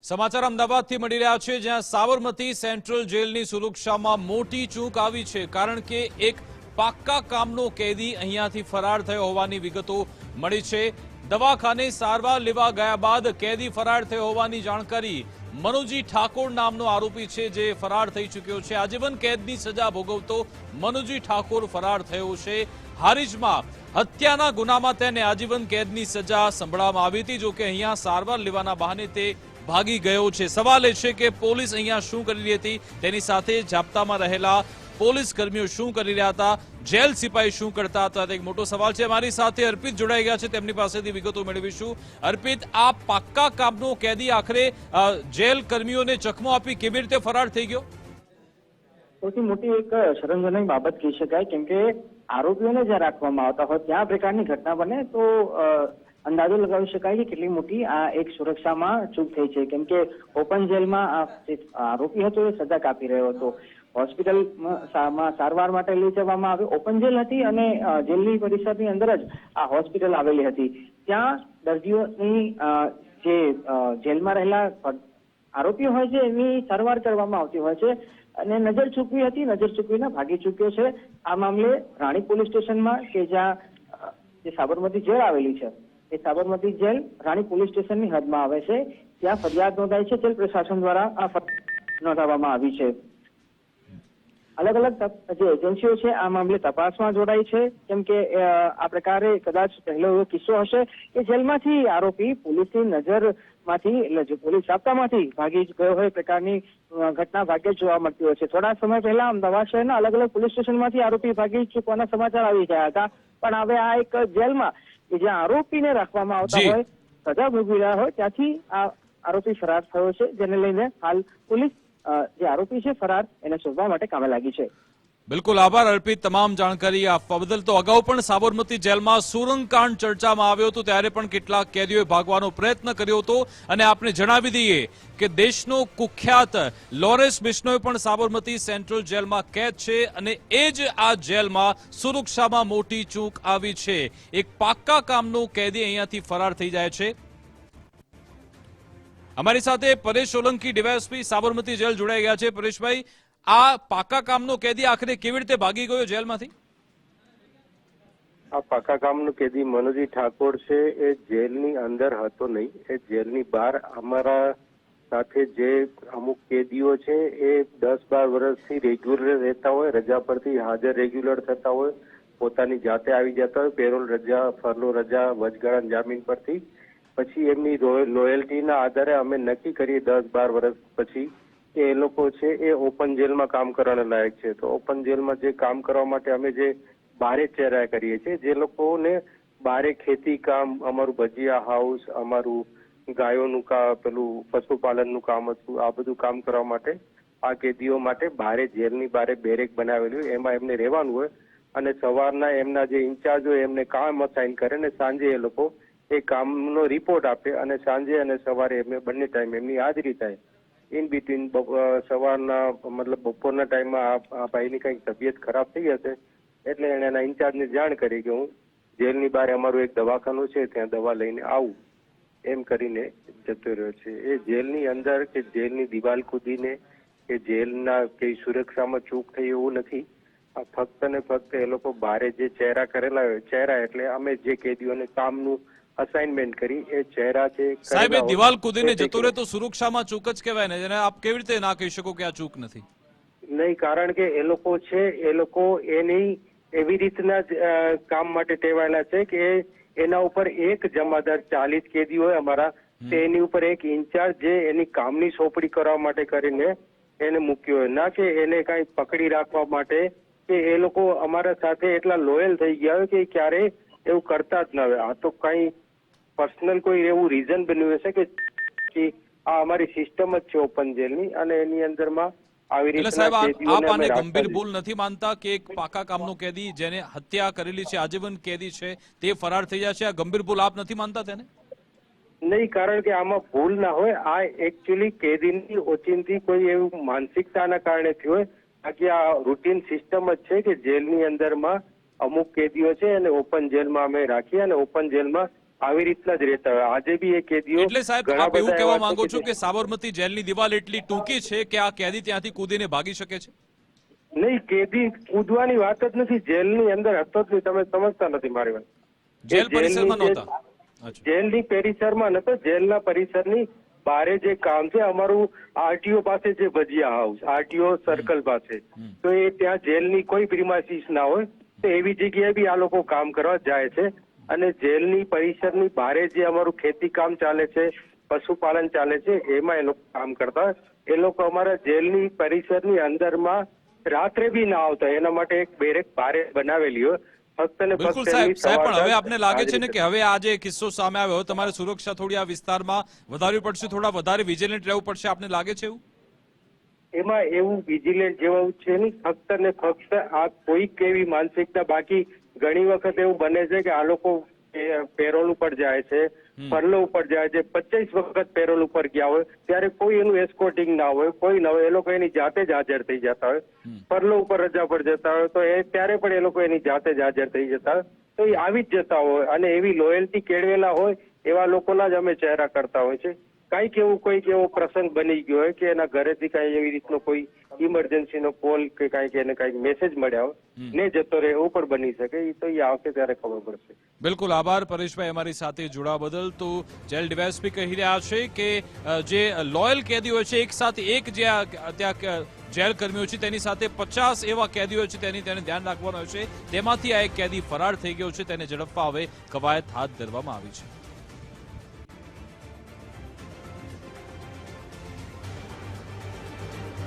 સમાચાર અમદાવાદથી મળી રહ્યા છે, જ્યાં સાબરમતી સેન્ટ્રલ જેલની સુરક્ષામાં મોટી ચૂક આવી છે, કારણ કે એક પાક્કા કામનો કેદી અહીંયાથી ફરાર થયો હોવાની વિગતો મળી છે। દવાખાને સારવાર લેવા ગયા બાદ કેદી ફરાર થયો હોવાની જાણકારી મનુજી ઠાકોર નામનો આરોપી છે, જે ફરાર થઈ ચૂક્યો છે। આજીવન કેદની સજા ભોગવતો મનુજી ઠાકોર ફરાર થયો છે। હારીજમાં હત્યાના ગુનામાં તેને આજીવન કેદની સજા સંભળાવવામાં આવી હતી, જો કે અહીંયા સારવાર લેવાના બહાને તે ભાગી ગયો છે। સવાલ એ છે કે પોલીસ અહીંયા શું કરી રહી હતી, તેની સાથે જાપ્તામાં રહેલા પોલીસ કર્મીઓ શું કરી રહ્યા હતા, જેલ સિપાઈ શું કરતા હતા, એક મોટો સવાલ છે। અમારી સાથે અર્પિત જોડાઈ ગયા છે, તેમની પાસેથી વિગતો મેળવીશું। અર્પિત, આ પાક્કા કામનો કેદી આખરે જેલ કર્મીઓને ચકમો આપી કેવી રીતે ફરાર થઈ ગયો? સૌથી મોટી એક શરમજનક બાબત કહી શકાય, કેમ કે આરોપીઓને જ્યાં રાખવામાં આવતા હોય ત્યાં પ્રકારની ઘટના બને તો અંદાજો લગાવી શકાય કે કેટલી મોટી આ એક સુરક્ષામાં ચૂક થઈ છે, કેમ કે ઓપન જેલમાં આરોપી હતો એ સજા કાપી રહ્યો હતો। હોસ્પિટલમાં સારવાર માટે લઈ જવામાં આવ્યો। ઓપન જેલ હતી અને જેલની પરિસરની અંદર જ આ હોસ્પિટલ આવેલી હતી। ત્યાં દર્દીઓની જે જેલમાં રહેલા આરોપીઓ હોય છે એની સારવાર કરવામાં આવતી હોય છે, અને નજર ચૂકવી હતી, નજર ચૂકવીને ભાગી ચૂક્યો છે। આ મામલે રાણી પોલીસ સ્ટેશનમાં કે જ્યાં જે સાબરમતી જેલ આવેલી છે, એ સાબરમતી જેલ રાણી પોલીસ સ્ટેશનની હદમાં આવે છે, ત્યાં ફરિયાદ નોંધાઈ છે। જેલ પ્રશાસન દ્વારા આ ફરિયાદ નોંધાવવામાં આવી છે। અલગ અલગ જે એજન્સીઓ છે આ મામલે તપાસમાં જોડાઈ છે, કેમ કે આ પ્રકારે કદાચ પહેલો એવો કિસ્સો હશે કે જેલમાંથી આરોપી પોલીસની નજરમાંથી, એટલે જે પોલીસ જાપ્તામાંથી ભાગી ગયો હોય પ્રકારની ઘટના ભાગ્યે જ જોવા મળતી હોય છે। થોડા સમય પહેલા અમદાવાદ શહેરના અલગ અલગ પોલીસ સ્ટેશનમાંથી આરોપી ભાગી ચૂકવાના સમાચાર આવી ગયા હતા, પણ હવે આ એક જેલમાં કે જ્યાં આરોપીને રાખવામાં આવતા હોય, સજા ભોગવી રહ્યા હોય, ત્યાંથી આ આરોપી ફરાર થયો છે, જેને લઈને હાલ પોલીસ જે આરોપી છે ફરાર એને શોધવા માટે કામે લાગી છે। બિલકુલ, આભાર અર્પિત તમામ જાણકારી આપવા બદલ। તો અગાઉ પણ સાબરમતી જેલમાં સુરંગકાંડ ચર્ચામાં આવ્યો હતો, ત્યારે પણ કેટલાક કેદીઓએ ભાગવાનો પ્રયત્ન કર્યો હતો, અને આપને જણાવી દઈએ કે દેશનો કુખ્યાત લોરેન્સ બિશ્નોઈ પણ સાબરમતી સેન્ટ્રલ જેલમાં કેદ છે, અને એ જ આ જેલમાં સુરક્ષામાં મોટી ચૂક આવી છે। એક પાક્કા કામનો કેદી અહીંયાથી ફરાર થઈ જાય છે। અમારી સાથે પરેશ સોલંકી ડીવાયએસપી સાબરમતી જેલ જોડાઈ ગયા છે। પરેશભાઈ, આ પાકા કામનો કેદી આખરે કેવી રીતે ભાગી ગયો જેલમાંથી? આ પાકા કામનો કેદી મનુજી ઠાકોર છે, એ જેલની અંદર હતો નહીં, એ જેલની બહાર અમારા સાથે જે અમુક કેદીઓ છે એ 10-12 વર્ષથી રેગ્યુલર રહેતા હોય, રજા પરથી હાજર રેગ્યુલર થતા હોય, પોતાની જાતે આવી જતા હોય, પેરોલ રજા, ફરલો રજા, વચગાળાના જામીન પરથી, પછી એમની લોયલ્ટીના આધારે અમે નક્કી કરીએ 10-12 વર્ષ પછી કે એ લોકો છે એ ઓપન જેલમાં કામ કરવાના લાયક છે। તો ઓપન જેલમાં જે કામ કરવા માટે અમે જે બારે ચેરા કરીએ છીએ, જે લોકોને બારે ખેતી કામ, અમારું ભજીયા હાઉસ, અમારું ગાયોનું પેલું પશુપાલનનું કામ હતું, આ બધું કામ કરવા માટે આ કેદીઓ માટે બારે જેલની બારે બેરેક બનાવેલી હોય, એમાં એમને રહેવાનું હોય, અને સવારના એમના જે ઇન્ચાર્જ હોય એમને કામ અસાઇન કરે, ને સાંજે એ લોકો એ કામનો રિપોર્ટ આપે, અને સાંજે અને સવારે એમને બંને ટાઈમ એમની હાજરી થાય। ઇન બિટવીન સવારના મતલબ બપોરના ટાઈમમાં આ ભાઈની કંઈક તબિયત ખરાબ થઈ હશે, એટલે એણે એના ઇન્ચાર્જને જાણ કરી કે હું જેલની બહાર અમારું એક દવાખાનું છે ત્યાં દવા લઈને આવું, એમ કરીને જતો રહ્યો છે। એ જેલની અંદર કે જેલની દિવાલ કૂદીને કે જેલના કઈ સુરક્ષામાં ચૂક થઈ એવું નથી। આ ફક્ત ને ફક્ત એ લોકો બારે જે ચહેરા કરેલા હોય, ચહેરા એટલે અમે જે કેદીઓને કામનું અસાઇનમેન્ટ કરી એ ચહેરા છે। સાહેબ, એ દિવાલ કૂદીને જતો રહે તો સુરક્ષામાં ચૂક જ કહેવાય ને, જેને આપ કેવી રીતે ના કહી શકો કે આ ચૂક નથી? નહીં, કારણ કે એ લોકો છે, એ લોકો એની એવી રીતના કામ માટે ટેવાયેલા છે કે એના ઉપર એક જમાદાર 40 કેદી હોય અમારા, તે એની ઉપર એક ઇન્ચાર્જ જે એની કામની સોંપણી કરવા માટે કરીને એને મૂક્યો હોય, ના કે એને કાંઈ પકડી રાખવા માટે, કે એ લોકો અમારા સાથે એટલા લોયલ થઈ ગયા હોય કે ક્યારે એવું કરતા જ ના હોય। આ તો કઈ પર્સનલ કોઈ એવું રીઝન બન્યું હશે કે આ અમારી સિસ્ટમ જ છે ઓપન જેલની, અને એની અંદરમાં આવી રીતે સાહેબ આપ આને ગંભીર ભૂલ નથી માનતા કે એક પાકા કામનો કેદી જેને હત્યા કરેલી છે, આજીવન કેદી છે, તે ફરાર થઈ જાય છે? આ ગંભીર ભૂલ આપ નથી માનતા તેને? નહીં, કારણ કે આમાં ભૂલ ના હોય, આ એકચ્યુઅલી કેદીની ઓચિંતી કોઈ એવું માનસિકતાના કારણે થયું હોય, બાકી આ રૂટીન સિસ્ટમ જ છે કે જેલની અંદરમાં અમુક કેદીઓ છે અને ઓપન જેલમાં અમે રાખીએ, અને ઓપન જેલમાં આવી રીતના જ રહેતા હોય. આજે બી એ કેદીઓ એટલે સાહેબ ઘણા આપ એવું બધા કહેવા એવા માંગો છે છો કે સાબરમતી જેલની દિવાલ એટલી ટૂંકી છે કે આ કેદી ત્યાંથી કૂદીને ભાગી શકે છે? નહીં, કેદી કૂદવાની વાત જ નથી, જેલની અંદર હતો જ નહીં. તમે સમજતા નથી મારી વાત. જેલ એ જેલની પરિસરમાં જે- નહોતા? અચ્છા. જેલની પરિસરમાં નતો, જેલના પરિસરની બારે જે કામ છે, અમારું આરટીઓ પાસે જે ભજીયા હાઉસ, આરટીઓ સર્કલ પાસે, તો એ ત્યાં જેલની કોઈ પ્રિમાઇસીસ ના હોય, તો એવી જગ્યાએ બી આ લોકો કામ કરવા જાય છે. અને જેલની પરિસરની બારે જે અમારું ખેતી કામ ચાલે છે, પશુપાલન ચાલે છે, એમાં એ લોકો કામ કરતા હોય. એ લોકો અમારા જેલની પરિસરની અંદરમાં રાત્રે બી ના આવતા, એના માટે એક બેરેક બારે બનાવેલી હોય. ફક્ત ને બિલકુલ ફક્ત સાહેબ એમની સાહેબ પણ હવે સવારના આપને લાગે છે ને હાજરી કે હવે આ જે કિસ્સો સામે આવ્યો તમારે સુરક્ષા થોડી આ વિસ્તારમાં વધારવી પડશે, થોડા વધારે વિજિલન્ટ રહેવું પડશે, આપને લાગે છે એવું? એમાં એવું વિજિલન્ટ જેવું છે નહીં, ફક્ત ને ફક્ત આ કોઈક એવી માનસિકતા. બાકી ઘણી વખત એવું બને છે કે આ લોકો પેરોલ ઉપર જાય છે, ફરલો ઉપર જાય છે, 25 વખત પેરોલ ઉપર ગયા હોય, ત્યારે કોઈ એનું એસ્કોર્ટિંગ ના હોય, કોઈ ના હોય, એ લોકો એની જાતે જ હાજર થઈ જતા હોય. ફરલો ઉપર રજા પર જતા હોય તો એ ત્યારે પણ એ લોકો એની જાતે જ હાજર થઈ જતા હોય. તો એ આવી જ જતા હોય અને એવી લોયલ્ટી કેળવેલા હોય એવા લોકોના જ અમે ચહેરા કરતા હોય છે. કોઈક એવો પ્રસંગ બની ગયો હોય કે એના ઘરેથી કઈ એવી રીતનો કોઈ ઇમરજન્સીનો કોલ કે કઈક એને કઈક મેસેજ મળ્યા હોય ને જતો રહે, એવું પણ બની શકે. એ તો એ આવશે ત્યારે ખબર પડશે. બિલકુલ આભાર પરેશભાઈ અમારી સાથે જોડાવા બદલ. તો જેલ ડીવાયએસપી કહી રહ્યા છે કે જે લોયલ કેદીઓ છે એક સાથે એક જે ત્યાં જેલ કર્મીઓ છે તેની સાથે 50 એવા કેદીઓ છે તેને ધ્યાન રાખવાનું છે. તેમાંથી આ એક કેદી ફરાર થઈ ગયો છે, તેને ઝડપવા હવે કવાયત હાથ ધરવામાં આવી છે.